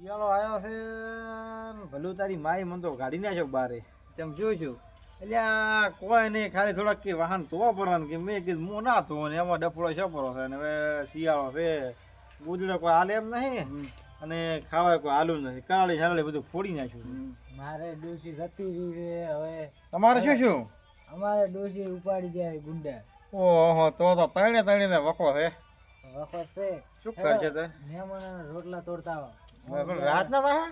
શિયાળો આવ્યો છે ને ભલું તારી માઈ મને તો ગાડી નાખ્યો બારે. તેમ શું છું એટલે આ કોઈ નહીં, ખાલી થોડાક કે વાહન ધોવા પડવાનું કે મેં કીધું હું ના ધોવો ને એમાં ડફળો છપરો છે ને હવે શિયાળો છે, ગુજડે કોઈ હાલે એમ નહીં અને ખાવાય કોઈ હાલું નથી. કાળી શાળી બધું ફોડી નાખ્યું છે. મારે ડોસી જતી રહી છે હવે. તમારે શું શું? અમારે ડોસી ઉપાડી જાય ગુંડા. ઓહો, તો તણે તણીને વખો છે. વખત છે શું કરશે તે? મહેમાનોના રોટલા તોડતા આવો. રાતના વાહે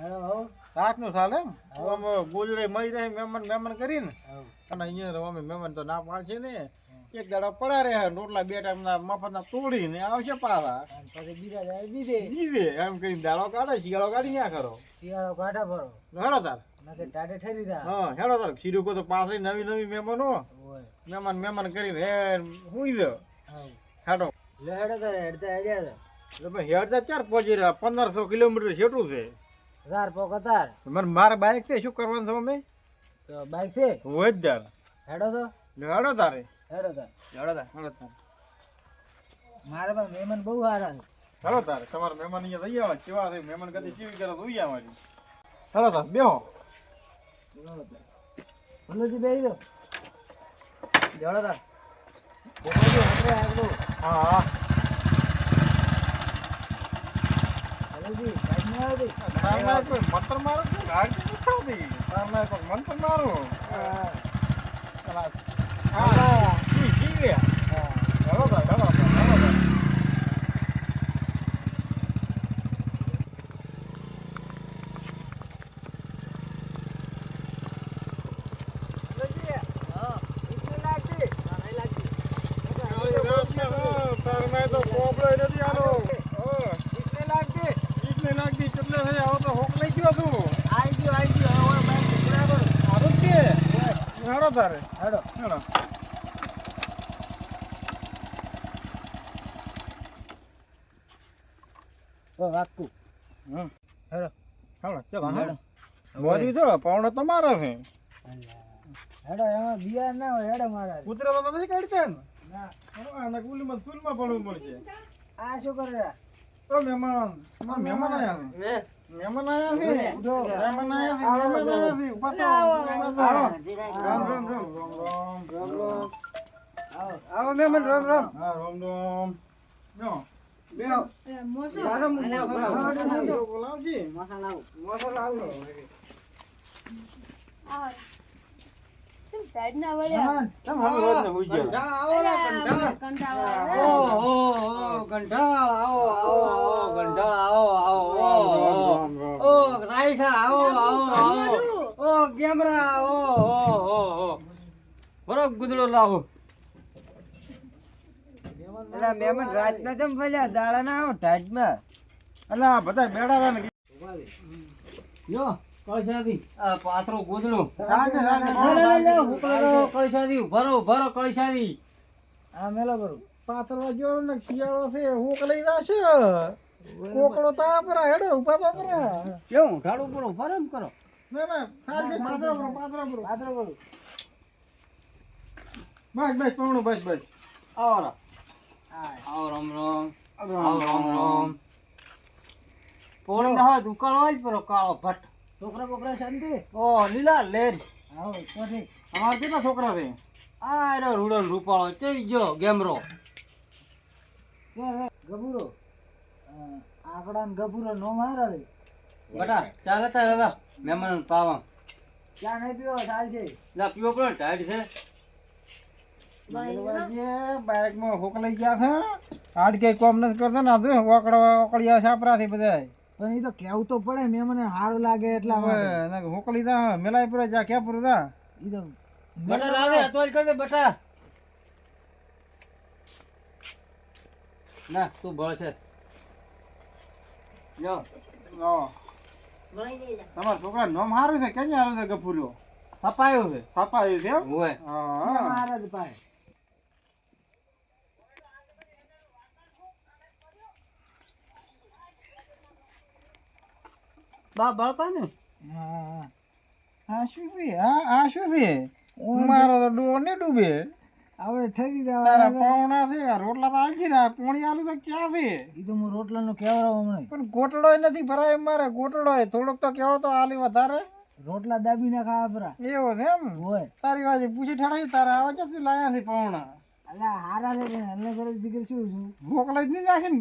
હેલો હો રાતનું ચાલે એમ? અમે ગુજડે મળી રહે મહેમાન કરીને હવ. અને અહીંયા અમે મહેમાન તો ના પાડશે ને. એક દાડો પડા રહે રોટલા બે ટાઈમના મફતના તોડીને આવશે પાછા. અને પછી બીજા જાય બીજે જીવે એમ કરીને દાડો કાઢે, શિયાળો કાઢી ન્યા કરો. શિયાળો કાઢા ભરો હેડો તાર. નાકે ટાટે ઠરી રહ્યા. હા હેડો તાર. ખીરું કો તો પાછળ નવી નવી મહેમાનો ઓય મહેમાન કરીને હે હુઈ દો. હવ. હેડો લે હેડો તારે હેડતા હેડ્યા હતા. એટલે ભાઈ હેડતા ચાર પહોંચી રહ્યા. 1500 કિલોમીટર છેટું છે. હજાર પોક હતા મારે બાઇક છે, શું કરવાનું છે અમે? તો બાઈક છે હોય જ તાર. હેડો તો હેડો તારે. હેડો તાર હેડો તાર. હેડો તાર. મારા પાસે મહેમાન બહુ સારા છે. હેડો તાર. તમારા મહેમાન અહીંયા થઈ આવવા કેવા છે? મહેમાન કદી કેવી કરે જોઈ આવવાની. હેડો તાર બેહો. ભલુજી બેહી દો. હેડો તાર. ભલુજી આપણે આગળ. હા હા. ભલુજી સાઈડ માં આવજો. તારના કોઈ મંત્ર મારો છે? ગાડી નથી થતી. તારના કોઈ મંત્ર મારો. હા હા જી ગયા. હા હેડો તાર. હેડો તાર. હેડો તાર. તારમાં તો કોબળો નથી આલો. ઈટને લાગતી કેટલે થઈ આવો તો હોક લઈ ગયો તું. આવી ગયો હવે બાઈક બરાબર. આવું જ કે હેડો તારે. હેડો હેડો. ઓ વાકુ હમ હેડો હેડો ચલો હેડો. મોરી તો પાવડો તમારો છે. હેડો એમાં બિયાર ના હોય. હેડો મારા કૂતરા તો નથી કાઢતા ને? ના અને સ્કૂલમાં પડવું પડશે. આ શું કરે તો મહેમાન મહેમાન આવ્યા છે. મહેમાન આવ્યા છે. ઉઠો. મહેમાન આવ્યા છે. મહેમાન આવ્યા છે. ઉભા થાઓ. રામ રામ રામ રામ રામ. આવો મહેમાન રામ રામ. હા રામ રામ. જો બેહો બોલાવજી. મહેમાન કેમ હાલ રોજ ને હુઈ ગયા? કંટાળ આવો કંટાળ આવો રામ રામ. ઓ રાઈસા આવો ઓ ગેમરા ઓ બરો ગુદડો લાવો. એલા મહેમાન રાત ના જમ ફલ્યા દાડા ના આવો ટાઈટ માં. અલા આ બધા બેડા ને યો કળશાદી આ પાથરો ગુદડો સાંજે કળશાદી ભરો કળશાદી આ મેલો કરું પાથરવા જો ને શિયાળો છે હુંક લઈ જાશે. કોકડો તા પર હેડો ઉભા તો પર. કેવું ઢાળું પડો ફરમ કરો ના ના સાંજે પાથરો પર. પાથરો કરું બસ બસ પવણું બસ બસ. આવો આવો રામ રામ આવો રામ રામ. પોણ દા દુકાળ હોય પર કાળો ભટ છોકરા બોકરા શાંતિ ઓ લીલા લેર આવો પછી અમારે કેટલા છોકરા છે? આ રે રૂડો રૂપાળો ચઈ ગયો ગેમરો ગબુરો આકડા ને ગબુરો નો મારા રે બટા ચાલ હતા દાદા મહેમાન પાવા ચા નહીં પીવો ચાલશે લા પીવો પડે ટાઈટ છે બાઇકમાં હુંક લઈ ગયા છે. હાડ કે કોમ નથી કરતો ને આ ઓકળિયા સાપરાથી બધા. પણ એ તો કેવું તો પડે મેં મને સારું લાગે એટલા માટે હુંક લીધા મેલાઈ પર જા ક્યાં પૂરું તા. ઈ તો બટા લાવે અતવાજ કર દે બટા ના તું બળ છે જો તમારા છોકરા નોમ સારું છે. ક્યાં સારું છે? ગફુર્યો સપાયો છે છપાયું છે એમ? ઓય હા મહારાજ પાય બા બળકા ને આ શું છે? આ શું છે? મારો તો ડોર ને ડૂબે. આપણે ઠરી તારા જવા પાવણા છે આ રોટલા તો આલજી ને પોણી આલુ તો ક્યાં છે એ તો હું રોટલાનો કેવડાવ હમણાં પણ ગોટડો નથી ભરાય મારે ગોટડો થોડોક તો કેવો તો આલી વધારે રોટલા દાબીને ખાવા પરા એવો છે એમ હોય તારી વાત પૂછી ઠરાઈ તારા આવા ક્યાંથી લાયા છે પાવણા અલા હારા છે કે અલ્લે કરે જીગર શું છું મોકલાઈ જ નહીં નાખે ને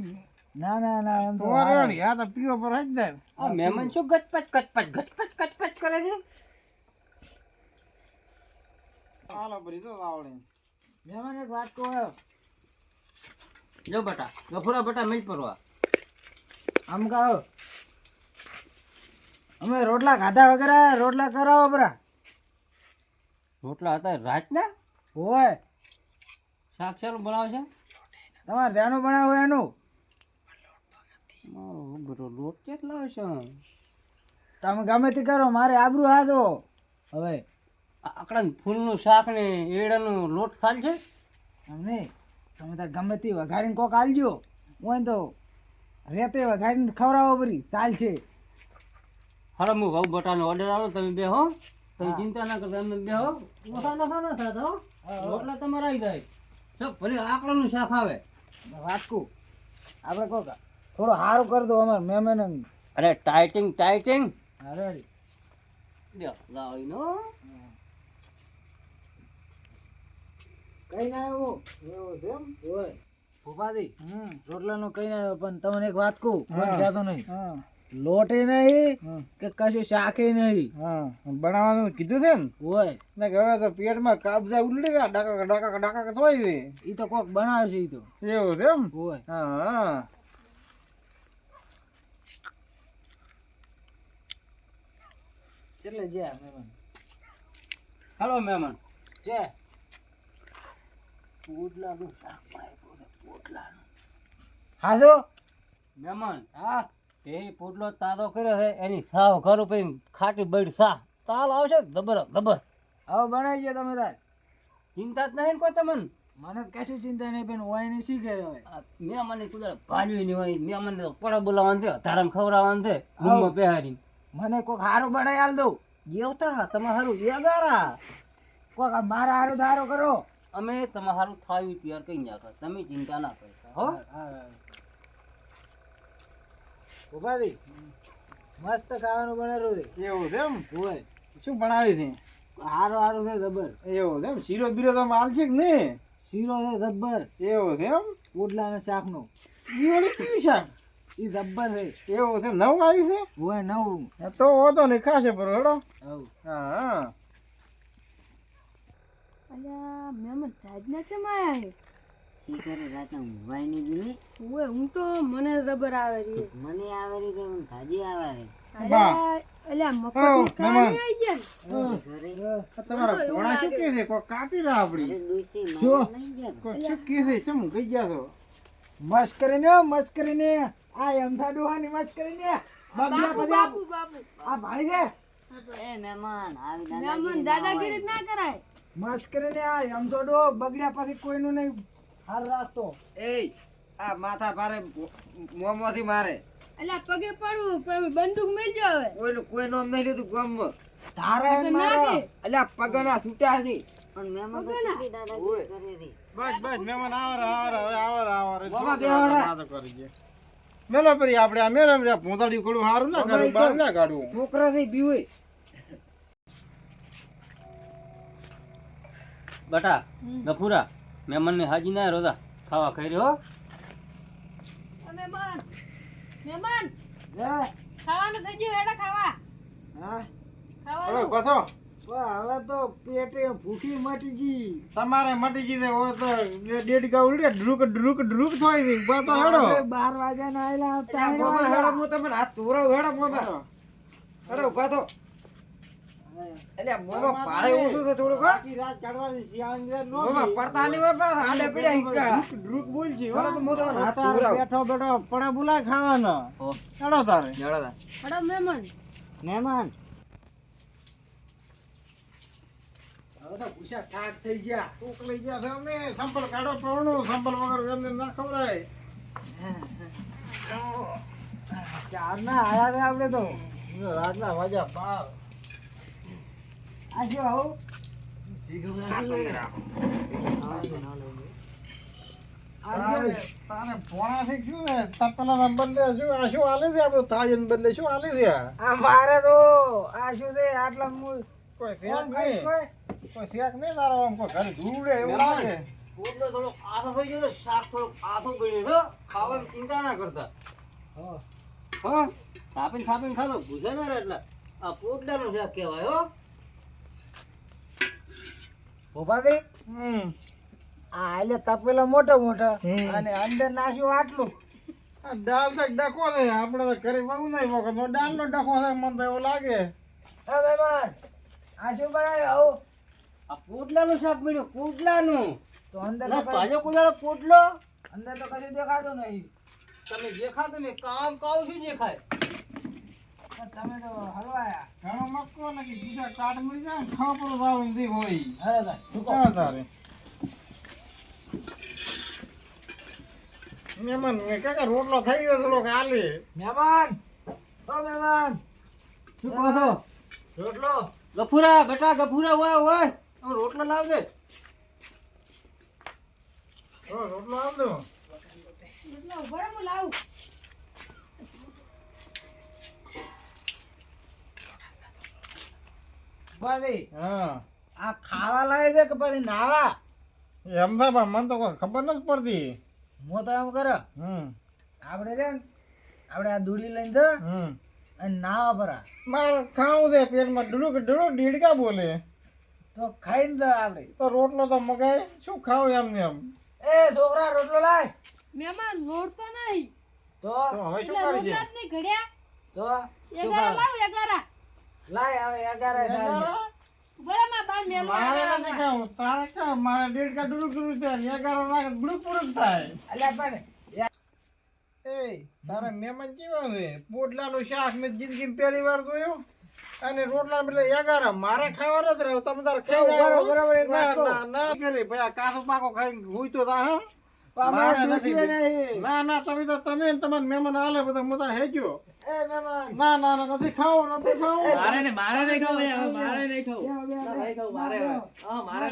ના ના ના એમ તો તો રેડી આ તો પીવો પર જ દે આ મહેમાન શું ગચપચ કરે છે હાલો ભરી તો આવડે મહેમાન એક વાત કહો જો બટા ગફુરા બટા મિલ પરવા આમ કહો અમે રોટલા ખાધા વગર રોટલા કરાવો પરા રોટલા હતા રાતના હોય શાક ચાલુ બનાવશે તમારે ધ્યાનું બનાવો એનું મારો બરો લોટ કેટલા હશે તમે ગમે તે કરો મારે આબરૂ હાજો હવે આકડા ફૂલનું શાક ને એડાનું લોટ ખાલ છે એમ નહીં તમે તાર ગમે તે વઘારીને કોક આલજો હોય ને તો રેતે વઘારીને ખવડાવો પરી ચાલશે હાલો હું ઘઉં બટાનો ઓર્ડર આવો તમે બે હો તમે ચિંતા ના કરતા તમે બે હો ઓછા નફા ના થતા હો રોટલા તમારા આવી જાય સબ ભલે આકડાનું શાક આવે વાટકું આપણે કોક થોડો સારું કરી દો અમારે મહેમાન અરે ટાઈટિંગ અરે લાવીનો કઈ ના આવ્યો એવું છે એમ હોય ભૂપાદી રોટલાનું કઈ ના આવ્યો પણ તમને એક વાત કહું કોઈ જાતો નહીં લોટે નહીં કે કશું શાકે નહીં બનાવવાનું કીધું છે ને હોય ને કે હવે તો પેટમાં કાબજા ઉલડી રહ્યા ડાકા થોઈ દે એ તો કોક બનાવશે એ તો એવું છે એમ હોય હા એટલે જ્યાં મહેમાન હાલો મહેમાન છે પોટલાનું શાક પોટલાનું હાજો મહેમાન હા એ પોટલો તાજો કર્યો છે એની સાવ ઘર ઉપર ખાટી બળી સા તાલ આવશે દબર હવે બનાવી છે તમે તાર ચિંતા જ નહીં કોઈ તમને મને કશું ચિંતા નહીં પણ હોય નહીં શીખે હવે મહેમાનની કુદરત ભાલ્યું નહીં હોય મહેમાનને તો પડા બોલાવવાનું છે ધારાને ખવડાવવાનું છે રૂમમાં બેહારી મને કોક હારું બનાવી આલ દઉં જેવતા તમારું યાગારા કોક મારા હારું ધારો કરો અમે તમારું થાયું તૈયાર કરી નાખો તમે ચિંતા ના કરતા હો ઉપાધી મસ્ત ખાવાનું બનાવ્યું છે એવું છે એમ હોય શું બનાવી છે હારું છે જબર એવું છે એમ શીરો બીરો તો માલ છે કે નહીં શીરો છે જબ્બર એવું છે એમ પોટલાના શાકનો ઈવડે કેવું શાક એ જબ્બર છે એવું છે નવું આવ્યું છે હોય નવું તો વાંધો નહીં ખાશે પર હેડો હવ હા અલ્યા મહેમાન રાજના કેમ આયા હે ઈ કરે રાતના ઊંઘવાય નહીં દીધી ઓએ હું તો મને રબર આવે રે મને આવે રી કે હું થાજી આવે રે અલ્યા અલ્યા મફત મહેમાન. કાઈ આવી ગયા ને. ઘરે તમારા ઘોડા શું કે છે કોઈ કાપી રહ્યા આપડી ડૂસી જો. મારે નહીં ગયા કોઈ શું કે છે ચમ ગઈ ગયા છો મસ્ત કરીને આ એમથા ડોહાની મસ્ત કરીને બગલા બાપુ બધા બાપુ બાપુ આ ભાળી દે એ મહેમાન આવી મહેમાન દાદાગીરી ના કરાય મસ્ત કરીને આ એમથો ડો બગડ્યા પછી કોઈનું નહીં હાર રાખતો એ આ માથા ભારે મોંમાંથી મારે અલ્યા પગે પડવું પણ બંદૂક મેલજો હવે કોઈનું કોઈ નામ નહીં લીધું ગામમાં તારા તો એમ ના મારો દે અલ્યા પગના છૂટ્યા છે પણ મહેમાન તો કેટલી દાદાગીરી કરે રી બસ મહેમાન આવો બાબા બેહાડા. વાતો કરી છે મેલો પરી આપણે આ મેલો પરી પોતાડી ખોડું સારું ના કાઢું બહાર ના કાઢવું છોકરા થી બીવે બટા ગફુરા મહેમાનને હાજી ના રોદા ખાવા ખાઈ રહ્યો મહેમાન મહેમાન હે ખાવાનું થઈ ગયું હેડા ખાવા હા હવે ખાવાનું કથો હવે તો પેટે ભૂખી મટી ગઈ તમારે મટી જીતે હોય તો ડેડ ઉલટે ડ્રુક થોઈ દે બાપા હેડો 12 વાગ્યાના આયલા અલ્યા મોમાં હેડો હું તમને હાથ તોરાવ હેડો મોમાં હેડો ઉભા તો અલ્યા મોમાં ભારે ઓછું છે થોડુંક હો. આખી રાત કાઢવાની શિયાળાની રાત નો મોમાં પડતા નહીં હોય પણ હાલે પડ્યા હિંકા ડ્રુક બોલ છે હેડો તો હું તમને હાથ તારે તોરાવ બેઠો પડા બોલાય ખાવાનો હો. હેડો તારે હેડો તા. હેડો મહેમાન મહેમાન હવે તો ભૂસા ઠાક થઈ ગયા કોક લઈ ગયા છે અમે સંપલ કાઢો પ્રવણું સંપલ વગર એમને ના ખવડાય ચાર ના આયા છે આપણે તો રાતના વાગ્યા 12 આ શું આવું તારે પોણાથી શું છે તપેલાના બદલે શું આ શું હાલે છે આપણું થાળીને બદલે શું હાલે છે આ મારે તો આ શું છે આટલા કોઈ શેક નહીં કોઈ શેક નહીં તારો આમ કોઈ ઘરે ધૂળે એવું લાગે પોટલો થોડો આથો થઈ ગયો તો શાક થોડો આથો ગળ્યો છે ખાવાની ચિંતા ના કરતા હા થાપીને ખાધો ભૂસે ના રહે એટલે આ પોટલાનું શાક કહેવાય હો ભોપાથી આ એટલે તપેલા મોટા મોટા અને અંદર નાખ્યું આટલું આ દાળ તો ડખો છે આપણે તો ઘરે બહુ નહીં વખત દાળનો ડખો છે મને તો એવું લાગે હા મહેમાન આ શું બનાવ્યું આવું આ પોટલાનું શાક મળ્યું પોટલાનું તો અંદર ના ભાજો કોદાળો પોટલો અંદર તો કશું દેખાતું નહીં તમે જે ખાતો ને કામ શું જે ખાય તમે તો હલવાયા ઘણો મક્કો નથી બીજા કાટ મળી જાય ને ખાવા પર ભાવ નથી હોય અરે સાહેબ શું કરે તારે મહેમાન મેં કાકા રોટલો થઈ ગયો થોડોક હાલે મહેમાન ઓ મહેમાન શું કહો છો રોટલો ગફુરા બેટા ગફુરા હોય હવે રોટલો લાવ દે રોટલો આવ દો એટલે ઉભો રહો, હું લાવું. ભાઈ હા આ ખાવા લાવે છે કે પછી નાવા એમ થાય પણ મને તો કોઈ ખબર નથી પડતી હું તો એમ કરો આપણે રે ને આપણે આ દૂડી લઈને દો અને નાવા પરા મારે ખાવું છે પેટમાં ડૂડું ડીડકા બોલે તો ખાઈને દો આપણે તો રોટલો તો મગાય શું ખાવું એમને એમ એ છોકરા રોટલો લાય મહેમાન લોટ તો નહીં. તો તો હવે શું એટલે કરી છે રોટલા જ નહીં ઘડ્યા. તો એગારા લાવું, એગારા. લાય હવે અગારે ઉભો રહો, મારા બાને મેલું મારે એગારા નથી માં. ખાવું તારે ખાવ મારે ડીડકા ડૂડું થાય એગારો નાખે બુડુક બુડુક થાય અલ્યા પણ એ તારા મહેમાન કેવા છે પોટલાનું શાક મેં જિંદગીમાં પહેલી વાર જોયું અને રોટલા બદલે એગારા મારે ખાવા નથી રહ્યો તમે તારે ખાઈ બરાબર, બરાબર, એક વાત કહું. ના કરી ભાઈ આ કાસો પાકો ખાઈને હુઈ તો તા હા અમારે મારે દૂસરી નથી. નહીં. ના તમે તો તમે ને તમારા મહેમાન હાલે બધા હું તો હેજ્યો એ મહેમાન ના નથી ખાવું નથી ખાવું મારે નહીં ખાવું, મારે નહીં ખાવું. મારે